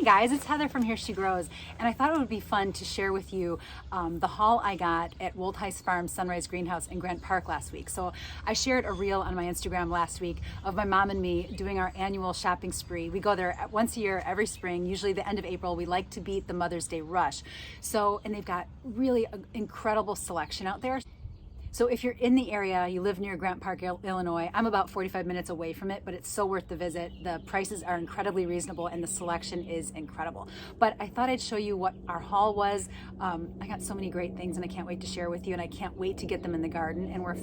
guys, it's Heather from Here She Grows, and I thought it would be fun to share with you the haul I got at Woldhuis Farms Sunrise Greenhouse in Grant Park last week. So I shared a reel on my Instagram last week of my mom and me doing our annual shopping spree. We go there once a year, every spring, usually the end of April. We like to beat the Mother's Day rush. So, and they've got really an incredible selection out there. So if you're in the area, you live near Grant Park, Illinois, I'm about 45 minutes away from it, but it's so worth the visit. The prices are incredibly reasonable and the selection is incredible. But I thought I'd show you what our haul was. I got so many great things and I can't wait to share with you, and I can't wait to get them in the garden. And we're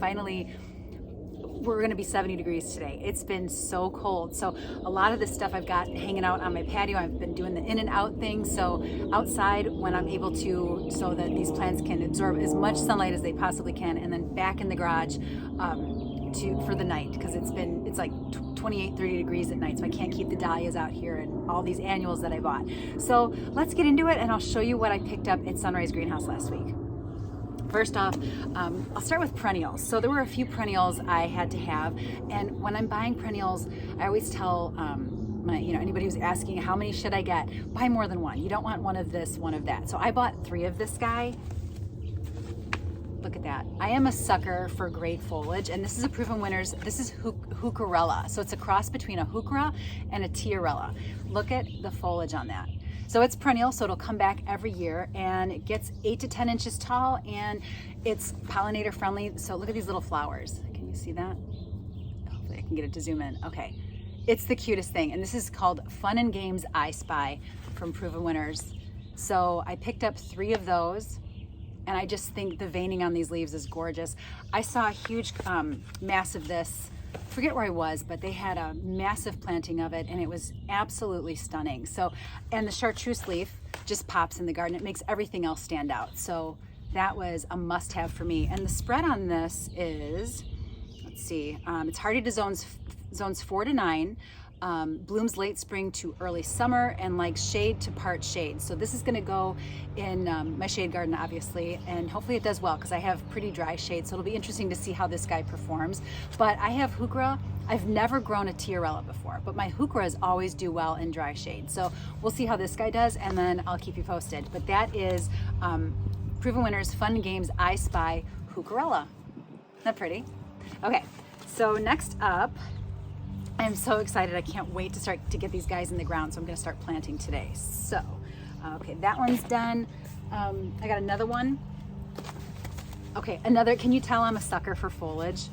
gonna be 70 degrees today. It's been so cold. So a lot of this stuff I've got hanging out on my patio. I've been doing the in and out thing. So outside when I'm able to, so that these plants can absorb as much sunlight as they possibly can, and then back in the garage for the night, because it's like 28, 30 degrees at night. So I can't keep the dahlias out here and all these annuals that I bought. So let's get into it and I'll show you what I picked up at Sunrise Greenhouse last week. First off, I'll start with perennials. So there were a few perennials I had to have, and when I'm buying perennials, I always tell anybody who's asking how many should I get, buy more than one. You don't want one of this, one of that. So I bought 3 of this guy. Look at that. I am a sucker for great foliage, and this is a proven winners. This is Heucherella. So it's a cross between a Heuchera and a Tiarella. Look at the foliage on that. So it's perennial, so it'll come back every year, and it gets 8 to 10 inches tall, and it's pollinator friendly. So look at these little flowers. Can you see that? Hopefully I can get it to zoom in. Okay. It's the cutest thing, and this is called Fun and Games I Spy from Proven Winners. So I picked up 3 of those, and I just think the veining on these leaves is gorgeous. I saw a huge mass of this, forget where I was, but they had a massive planting of it and it was absolutely stunning. So, and the chartreuse leaf just pops in the garden. It makes everything else stand out. So that was a must have for me. And the spread on this is, let's see, it's hardy to zones 4 to 9, blooms late spring to early summer, and like shade to part shade. So this is gonna go in my shade garden, obviously, and hopefully it does well because I have pretty dry shade. So it'll be interesting to see how this guy performs. But I have Heuchera. I've never grown a Tiarella before, but my Heucheras always do well in dry shade. So we'll see how this guy does, and then I'll keep you posted. But that is Proven Winners Fun Games I Spy Heucherella. Isn't that pretty? Okay, so next up, I'm so excited. I can't wait to start to get these guys in the ground. So I'm going to start planting today. So, okay, that one's done. I got another one. Okay, can you tell I'm a sucker for foliage?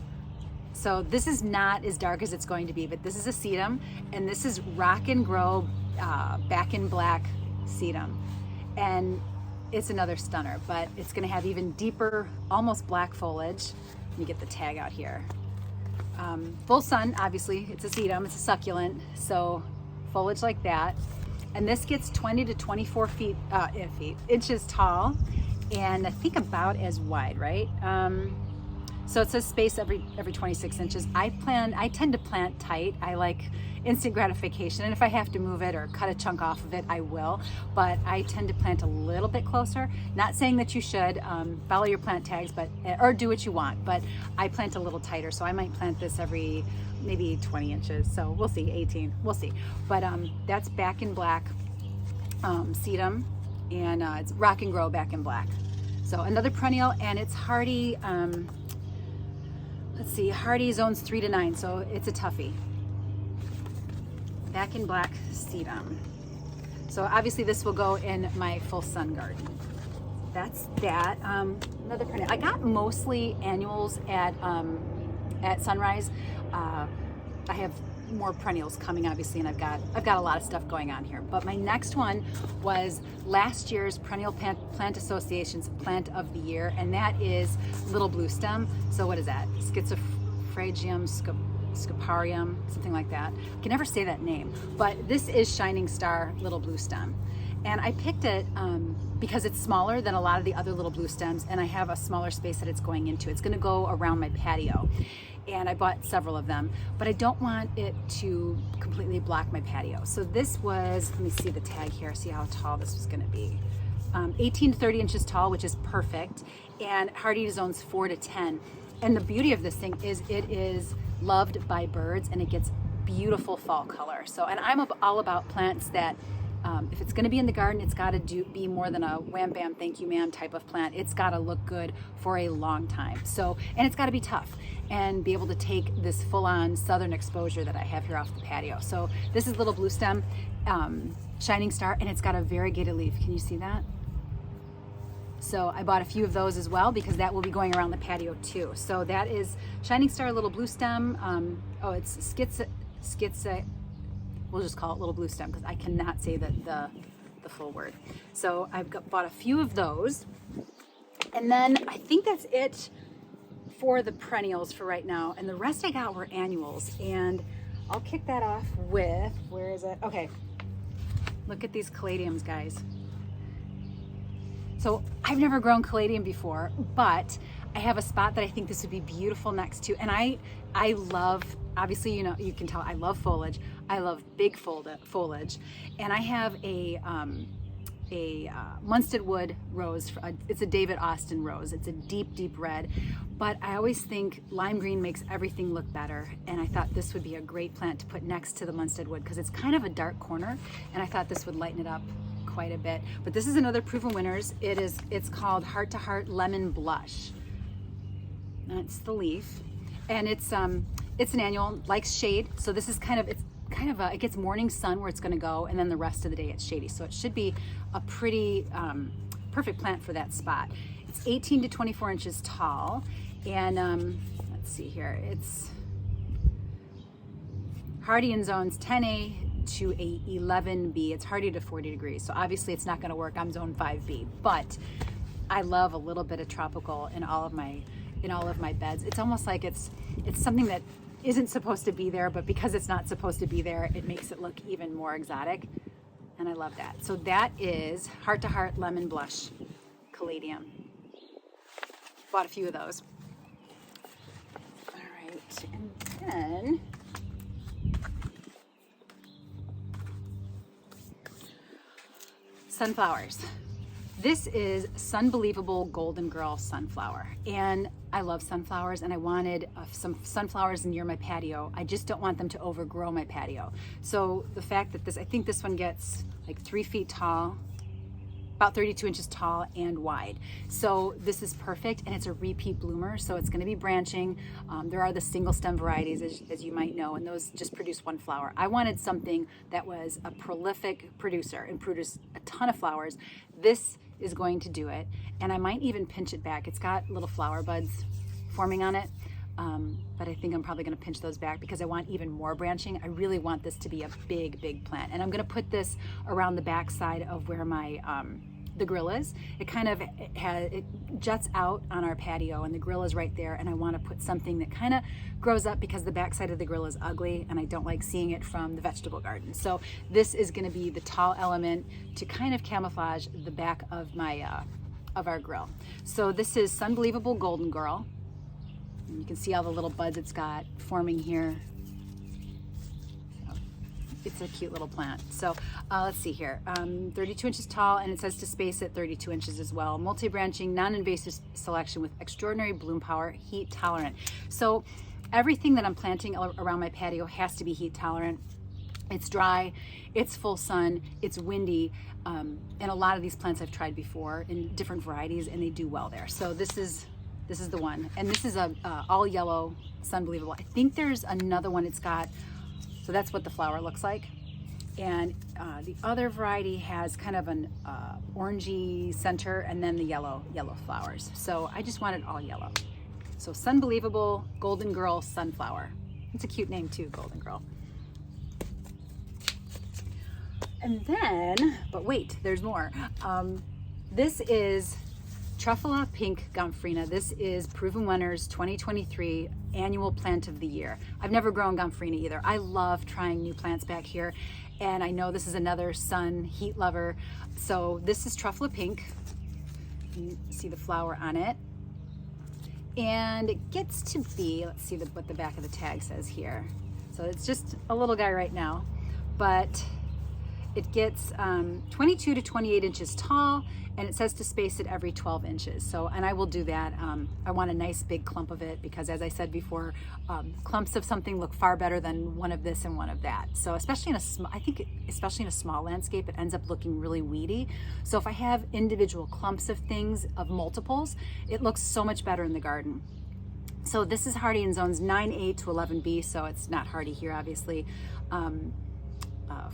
So this is not as dark as it's going to be, but this is a Sedum, and this is Rock and Grow Back in Black Sedum. And it's another stunner, but it's going to have even deeper, almost black foliage. Let me get the tag out here. Full sun, obviously. It's a sedum, it's a succulent, so foliage like that. And this gets 20 to 24 inches tall, and I think about as wide, right? So it says space every 26 inches. I tend to plant tight. I like instant gratification, and if I have to move it or cut a chunk off of it, I will. But I tend to plant a little bit closer. Not saying that you should follow your plant tags, or do what you want. But I plant a little tighter, so I might plant this every maybe 20 inches. So we'll see, 18. We'll see. But that's Back in Black Sedum, and it's Rock and Grow Back in Black. So another perennial, and it's hardy. Let's see, hardy zones 3 to 9, so it's a toughie. Back in Black Sedum. So obviously this will go in my full sun garden. That's that. Another perennial. I got mostly annuals at Sunrise. I have more perennials coming, obviously, and I've got a lot of stuff going on here. But my next one was last year's Perennial Plant Association's Plant of the Year, and that is Little Blue Stem. So what is that? Schizophragmium Scoparium, something like that. I can never say that name, but this is Shining Star Little Blue Stem. And I picked it because it's smaller than a lot of the other little blue stems, and I have a smaller space that it's going into. It's gonna go around my patio. And I bought several of them, but I don't want it to completely block my patio. So this was, let me see the tag here, see how tall this was gonna be. 18 to 30 inches tall, which is perfect, and hardy zones 4 to 10. And the beauty of this thing is it is loved by birds, and it gets beautiful fall color. So, and I'm all about plants that If it's going to be in the garden, it's got to be more than a wham bam thank you ma'am type of plant. It's got to look good for a long time. So, and it's got to be tough and be able to take this full-on southern exposure that I have here off the patio. So this is little blue stem, Shining Star, and it's got a variegated leaf. Can you see that? So I bought a few of those as well because that will be going around the patio too. So that is Shining Star, little blue stem. It's Schiza. We'll just call it little blue stem because I cannot say the full word. So I've bought a few of those. And then I think that's it for the perennials for right now. And the rest I got were annuals. And I'll kick that off with, where is it? Okay, look at these caladiums, guys. So I've never grown caladium before, but I have a spot that I think this would be beautiful next to. And I love, obviously, you know, you can tell I love foliage. I love big foliage. And I have a Munstead Wood rose. It's a David Austin rose. It's a deep, deep red. But I always think lime green makes everything look better. And I thought this would be a great plant to put next to the Munstead Wood because it's kind of a dark corner. And I thought this would lighten it up quite a bit. But this is another Proven Winners. It's called Heart to Heart Lemon Blush. That's the leaf. And it's an annual, likes shade. So this is it gets morning sun where it's going to go, and then the rest of the day it's shady. So it should be a pretty perfect plant for that spot. It's 18 to 24 inches tall, and let's see here. It's hardy in zones 10A to a 11B. It's hardy to 40 degrees. So obviously it's not going to work. I'm zone 5B, but I love a little bit of tropical in all of my beds. It's almost like it's something that isn't supposed to be there, but because it's not supposed to be there, it makes it look even more exotic. And I love that. So that is Heart to Heart Lemon Blush Caladium. Bought a few of those. All right, and then sunflowers. This is Sunbelievable Golden Girl Sunflower, and I love sunflowers, and I wanted some sunflowers near my patio. I just don't want them to overgrow my patio. So the fact that I think this one gets like 3 feet tall, about 32 inches tall and wide. So this is perfect, and it's a repeat bloomer, so it's gonna be branching. There are the single stem varieties, as you might know, and those just produce one flower. I wanted something that was a prolific producer and produced a ton of flowers. This is going to do it, and I might even pinch it back. It's got little flower buds forming on it, but I think I'm probably going to pinch those back because I want even more branching. I really want this to be a big, big plant, and I'm going to put this around the back side of where my the grill is. It juts out on our patio, and the grill is right there, and I want to put something that kind of grows up because the back side of the grill is ugly, and I don't like seeing it from the vegetable garden. So this is going to be the tall element to kind of camouflage the back of my of our grill. So this is Sunbelievable Golden Girl, and you can see all the little buds it's got forming here. It's a cute little plant. So let's see here, 32 inches tall, and it says to space at 32 inches as well. Multi-branching, non-invasive selection with extraordinary bloom power, heat tolerant. So everything that I'm planting around my patio has to be heat tolerant. It's dry, it's full sun, it's windy, and a lot of these plants I've tried before in different varieties, and they do well there. So this is the one, and this is a all yellow Sunbelievable. I think there's another one it's got. So that's what the flower looks like. And the other variety has kind of an orangey center and then the yellow flowers. So I just wanted all yellow. So Sunbelievable Golden Girl Sunflower. It's a cute name too, Golden Girl. And then, but wait, there's more. This is Truffle Pink Gumfrina. This is Proven Winners 2023 Annual Plant of the Year. I've never grown Gumfrina either. I love trying new plants back here, and I know this is another sun heat lover. So this is Truffle Pink. You see the flower on it, and it gets to be, let's see what the back of the tag says here. So it's just a little guy right now, but It gets 22 to 28 inches tall, and it says to space it every 12 inches. So, and I will do that. I want a nice big clump of it because, as I said before, clumps of something look far better than one of this and one of that. So especially in especially in a small landscape, it ends up looking really weedy. So if I have individual clumps of things, of multiples, it looks so much better in the garden. So this is hardy in zones 9A to 11B, so it's not hardy here, obviously.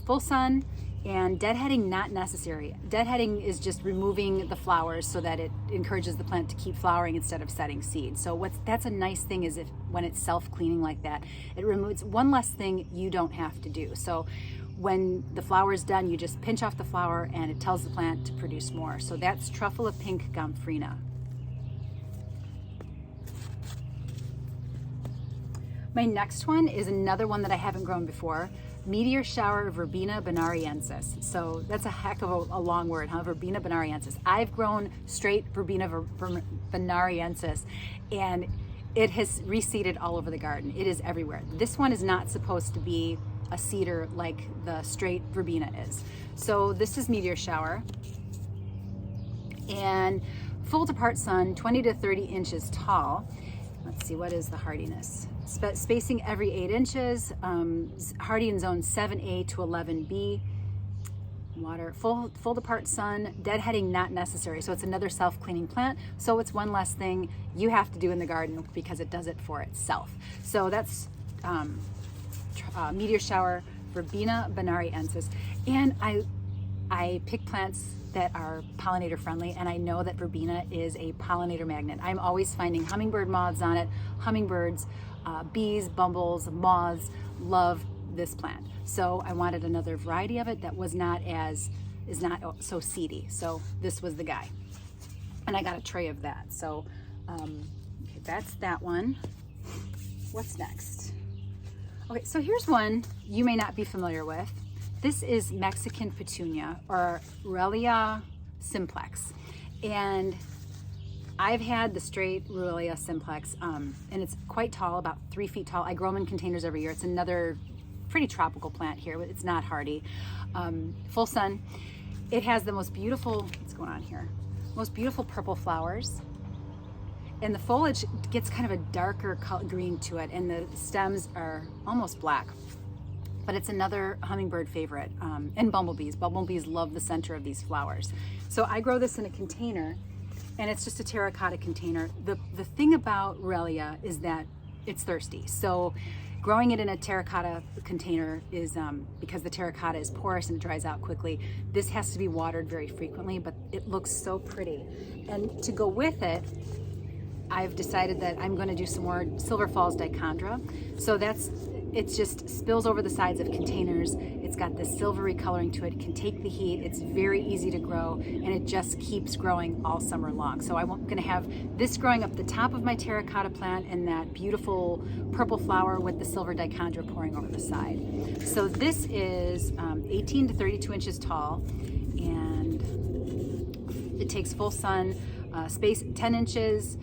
Full sun, and deadheading not necessary. Deadheading is just removing the flowers so that it encourages the plant to keep flowering instead of setting seed. So that's a nice thing is when it's self-cleaning like that, it removes one less thing you don't have to do. So when the flower is done, you just pinch off the flower and it tells the plant to produce more. So that's Truffle of Pink Gumfrina. My next one is another one that I haven't grown before. Meteor shower Verbena Banariensis. So that's a heck of a long word, huh? Verbena Banariensis. I've grown straight Verbena Banariensis, and it has reseeded all over the garden. It is everywhere. This one is not supposed to be a seeder like the straight Verbena is. So this is Meteor shower, and full to part sun, 20 to 30 inches tall. Let's see, what is the hardiness? Spacing every 8 inches, hardy in zone 7A to 11B. Water, full to part sun, deadheading not necessary. So it's another self-cleaning plant. So it's one less thing you have to do in the garden because it does it for itself. So that's Meteor shower, Verbena Banariensis. And I pick plants that are pollinator friendly, and I know that Verbena is a pollinator magnet. I'm always finding hummingbird moths on it. Hummingbirds, bees, bumbles, moths love this plant. So I wanted another variety of it that is not so seedy. So this was the guy, and I got a tray of that. So okay, that's that one. What's next? Okay, so here's one you may not be familiar with. This is Mexican Petunia, or Irelia Simplex. And I've had the straight Irelia Simplex, and it's quite tall, about 3 feet tall. I grow them in containers every year. It's another pretty tropical plant here, but it's not hardy. Full sun. It has the most beautiful, what's going on here? Most beautiful purple flowers. And the foliage gets kind of a darker green to it, and the stems are almost black. But it's another hummingbird favorite, and bumblebees. Bumblebees love the center of these flowers. So I grow this in a container, and it's just a terracotta container. The thing about Irelia is that it's thirsty. So growing it in a terracotta container is, because the terracotta is porous and it dries out quickly, this has to be watered very frequently, but it looks so pretty. And to go with it, I've decided that I'm going to do some more Silver Falls dichondra. So it just spills over the sides of containers. It's got this silvery coloring to it. It can take the heat. It's very easy to grow, and it just keeps growing all summer long. So I'm going to have this growing up the top of my terracotta plant and that beautiful purple flower with the silver dichondra pouring over the side. So this is 18 to 32 inches tall, and it takes full sun, space 10 inches,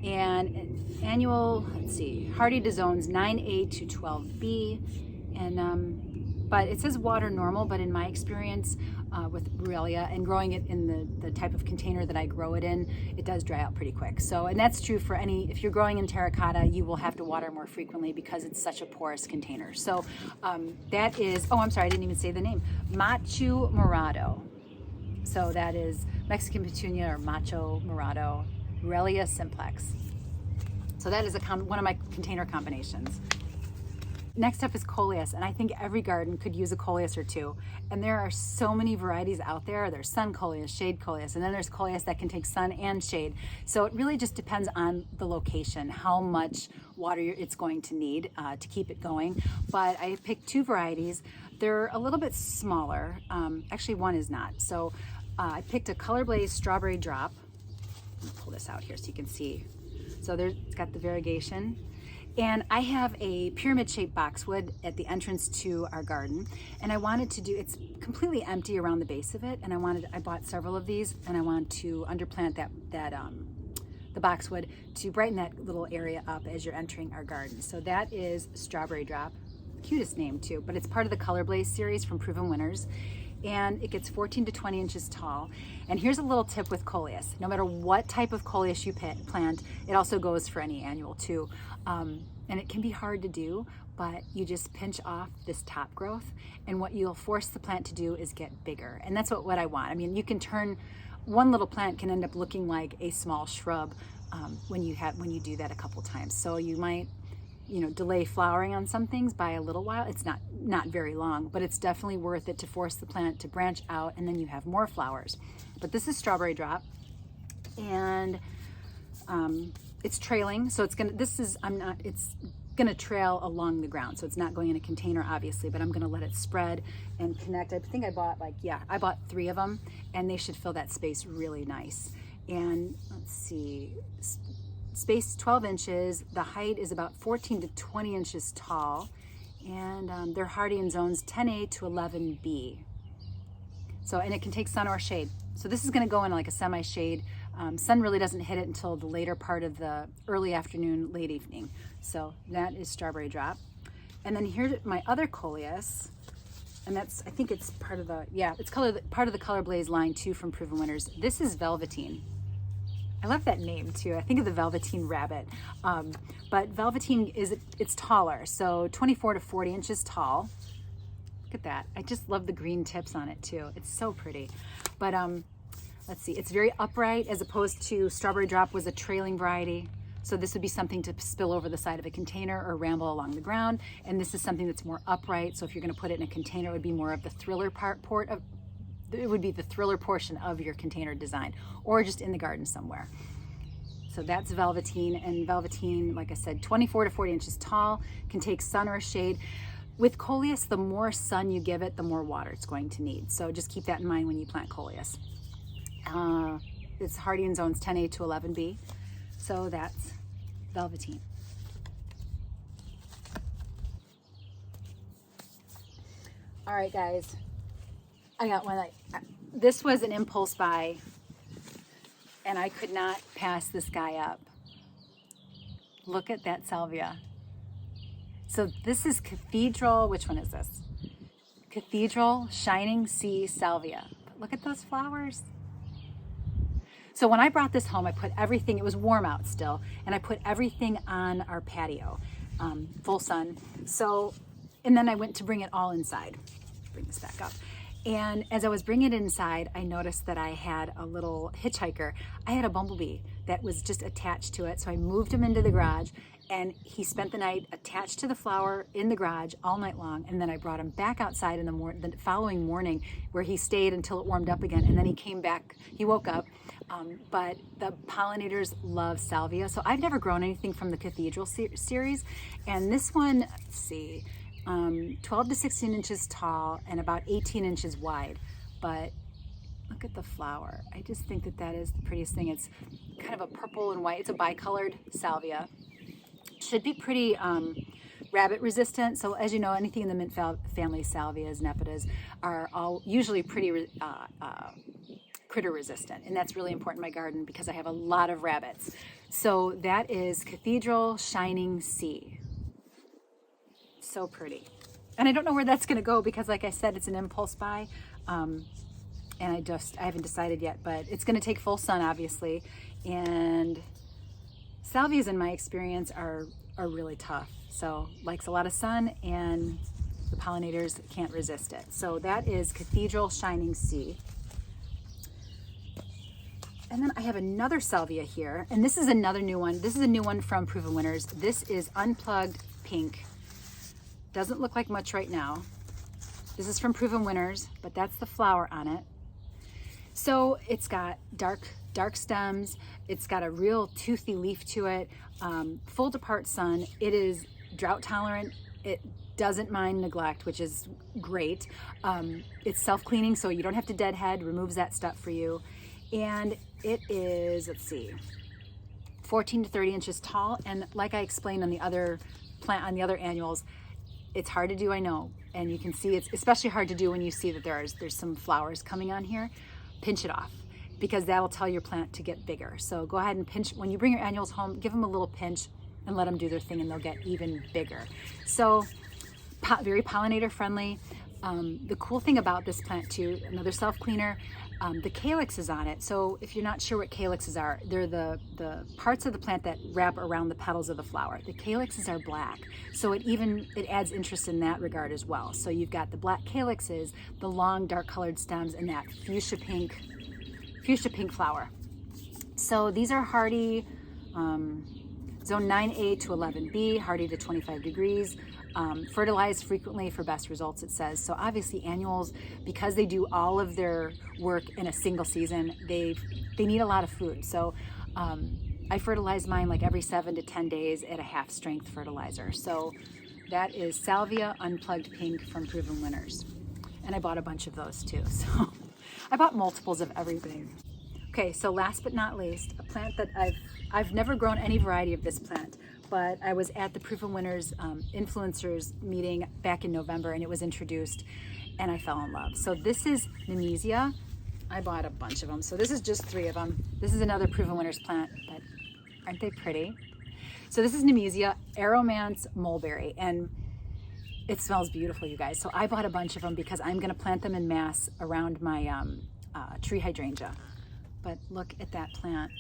and annual, let's see, hardy to zones 9A to 12B, and but it says water normal, but in my experience with Irelia and growing it in the type of container that I grow it in, it does dry out pretty quick. So, and that's true for if you're growing in terracotta, you will have to water more frequently because it's such a porous container. So that is, oh, I'm sorry, I didn't even say the name, Macho Morado. So that is Mexican Petunia, or Macho Morado, Irelia Simplex. So that is one of my container combinations. Next up is Coleus, and I think every garden could use a Coleus or two. And there are so many varieties out there. There's sun Coleus, shade Coleus, and then there's Coleus that can take sun and shade. So it really just depends on the location, how much water it's going to need to keep it going. But I picked 2 varieties. They're a little bit smaller. Actually, one is not. So I picked a Color Blaze Strawberry Drop. Let me pull this out here so you can see. So it's got the variegation. And I have a pyramid-shaped boxwood at the entrance to our garden, and I wanted to it's completely empty around the base of it, and I bought several of these, and I want to underplant the boxwood to brighten that little area up as you're entering our garden. So that is Strawberry Drop, cutest name too, but it's part of the Color Blaze series from Proven Winners, and it gets 14 to 20 inches tall. And here's a little tip with Coleus. No matter what type of Coleus you plant, it also goes for any annual too. And it can be hard to do, but you just pinch off this top growth, and what you'll force the plant to do is get bigger. And that's what I want. I mean, you can turn, one little plant can end up looking like a small shrub when you do that a couple times. So you might, delay flowering on some things by a little while. It's not very long, but it's definitely worth it to force the plant to branch out, and then you have more flowers. But this is strawberry drop, and it's trailing, so it's gonna trail along the ground, so it's not going in a container obviously, but I'm gonna let it spread and connect. I think I bought 3 of them, and they should fill that space really nice. And let's see, space 12 inches, the height is about 14 to 20 inches tall, and they're hardy in zones 10A to 11B. So, and it can take sun or shade. So this is gonna go in like a semi-shade. Sun really doesn't hit it until the later part of the early afternoon, late evening. So that is strawberry drop. And then here's my other Coleus, and I think it's part of the Color Blaze line too from Proven Winners. This is Velveteen. I love that name too. I think of the Velveteen rabbit. But Velveteen it's taller, so 24 to 40 inches tall. Look at that. I just love the green tips on it too. It's so pretty. But let's see, it's very upright as opposed to strawberry drop was a trailing variety. So this would be something to spill over the side of a container or ramble along the ground. And this is something that's more upright. So if you're gonna put it in a container, it would be more of the thriller it would be the thriller portion of your container design, or just in the garden somewhere. So that's Velveteen, and Velveteen, like I said, 24 to 40 inches tall, can take sun or shade. With Coleus, the more sun you give it, the more water it's going to need. So just keep that in mind when you plant Coleus. It's hardy in zones 10A to 11B. So that's Velveteen. All right, guys. I got one. This was an impulse buy, and I could not pass this guy up. Look at that salvia. So this is Cathedral, which one is this? Cathedral Shining Sea salvia. But look at those flowers. So when I brought this home, I put everything, it was warm out still, and I put everything on our patio, full sun. So, and then I went to bring it all inside. Bring this back up. And as I was bringing it inside, I noticed that I had a little hitchhiker. I had a bumblebee that was just attached to it. So I moved him into the garage, and he spent the night attached to the flower in the garage all night long. And then I brought him back outside in the following morning, where he stayed until it warmed up again. And then he came back, he woke up. But the pollinators love salvia. So I've never grown anything from the Cathedral series. And this one, let's see, 12 to 16 inches tall and about 18 inches wide. But look at the flower. I just think that is the prettiest thing. It's kind of a purple and white. It's a bicolored salvia. Should be pretty rabbit resistant. So as you know, anything in the mint family, salvias, nepitas, are all usually pretty critter resistant. And that's really important in my garden because I have a lot of rabbits. So that is Cathedral Shining Sea. So pretty. And I don't know where that's going to go because, like I said, it's an impulse buy. And I haven't decided yet, but it's going to take full sun, obviously. And salvias, in my experience, are really tough. So likes a lot of sun, and the pollinators can't resist it. So that is Cathedral Shining Sea. And then I have another salvia here, and this is another new one. This is a new one from Proven Winners. This is Unplugged Pink. Doesn't look like much right now. This is from Proven Winners, but that's the flower on it. So it's got dark stems. It's got a real toothy leaf to it. Full to part sun. It is drought tolerant. It doesn't mind neglect, which is great. It's self-cleaning, so you don't have to deadhead. Removes that stuff for you. And it is, let's see, 14 to 30 inches tall. And like I explained on the other annuals, it's hard to do, I know. And you can see it's especially hard to do when you see that there's some flowers coming on here. Pinch it off, because that'll tell your plant to get bigger. So go ahead and pinch, when you bring your annuals home, give them a little pinch and let them do their thing, and they'll get even bigger. So very pollinator friendly. The cool thing about this plant too, another self-cleaner, the calyx is on it. So if you're not sure what calyxes are, they're the parts of the plant that wrap around the petals of the flower. The calyxes are black, so it adds interest in that regard as well. So you've got the black calyxes, the long dark colored stems, and that fuchsia pink flower. So these are hardy, zone 9A to 11B, hardy to 25 degrees. Fertilized frequently for best results, it says. So obviously annuals, because they do all of their work in a single season, they need a lot of food. So I fertilize mine like every 7 to 10 days at a half strength fertilizer. So that is Salvia Unplugged Pink from Proven Winners. And I bought a bunch of those too. So I bought multiples of everything. Okay, so last but not least, a plant that I've never grown any variety of this plant, but I was at the Proven Winners influencers meeting back in November, and it was introduced, and I fell in love. So this is Amnesia. I bought a bunch of them. So this is just 3 of them. This is another Proven Winners plant, but aren't they pretty? So this is Amnesia, Aromance Mulberry, and it smells beautiful, you guys. So I bought a bunch of them because I'm gonna plant them in mass around my tree hydrangea. But look at that plant,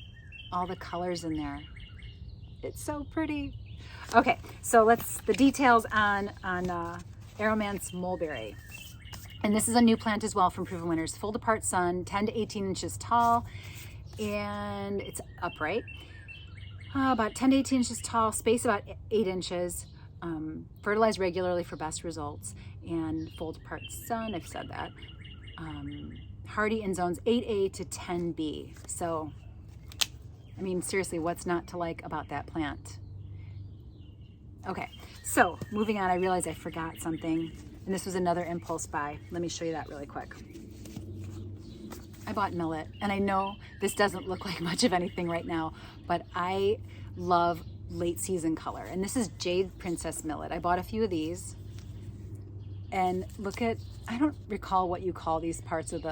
all the colors in there. It's so pretty. Okay, so the details on Aromance Mulberry. And this is a new plant as well from Proven Winners. Full to part sun, 10 to 18 inches tall, and it's upright. About 10 to 18 inches tall, space about 8 inches. Fertilize regularly for best results, and full to part sun, I've said that. Hardy in zones 8A to 10B. So, I mean, seriously, what's not to like about that plant? Okay, so moving on, I realized I forgot something, and this was another impulse buy. Let me show you that really quick. I bought millet, and I know this doesn't look like much of anything right now, but I love late season color, and this is Jade Princess millet. I bought a few of these, and look at, I don't recall what you call these parts of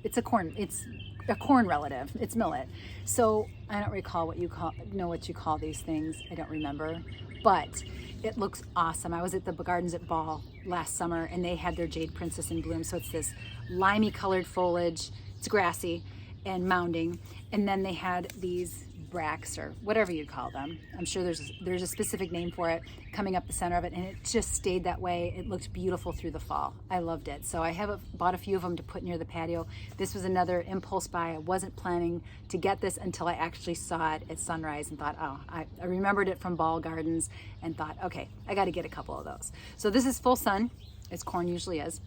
it's a corn relative, it's millet. So I don't recall what you call these things. I don't remember, but it looks awesome. I was at the Gardens at Ball last summer, and they had their Jade Princess in bloom. So it's this limey colored foliage, it's grassy and mounding. And then they had these bracts, or whatever you call them. I'm sure there's a specific name for it, coming up the center of it, and it just stayed that way. It looked beautiful through the fall. I loved it. So I bought a few of them to put near the patio. This was another impulse buy. I wasn't planning to get this until I actually saw it at Sunrise and thought, oh, I remembered it from Ball Gardens and thought, okay, I got to get a couple of those. So this is full sun, as corn usually is.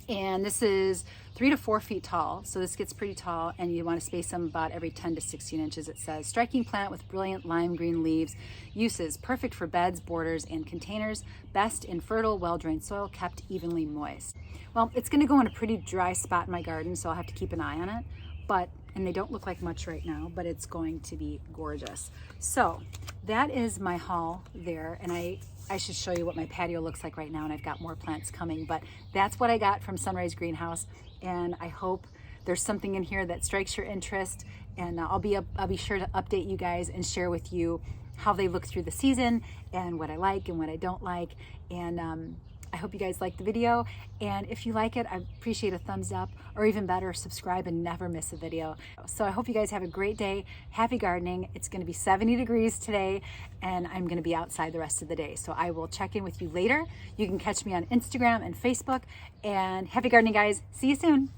And this is 3 to 4 feet tall, so this gets pretty tall, and you want to space them about every 10 to 16 inches, it says. Striking plant with brilliant lime green leaves. Uses: perfect for beds, borders, and containers. Best in fertile, well-drained soil, kept evenly moist. Well, it's going to go in a pretty dry spot in my garden, so I'll have to keep an eye on it. And they don't look like much right now, but it's going to be gorgeous. So that is my haul there, and I should show you what my patio looks like right now, and I've got more plants coming, but that's what I got from Sunrise Greenhouse, and I hope there's something in here that strikes your interest, and I'll be sure to update you guys and share with you how they look through the season and what I like and what I don't like. And I hope you guys like the video, and if you like it, I appreciate a thumbs up, or even better, subscribe and never miss a video. So I hope you guys have a great day. Happy gardening. It's going to be 70 degrees today, and I'm going to be outside the rest of the day. So I will check in with you later. You can catch me on Instagram and Facebook, and happy gardening, guys. See you soon.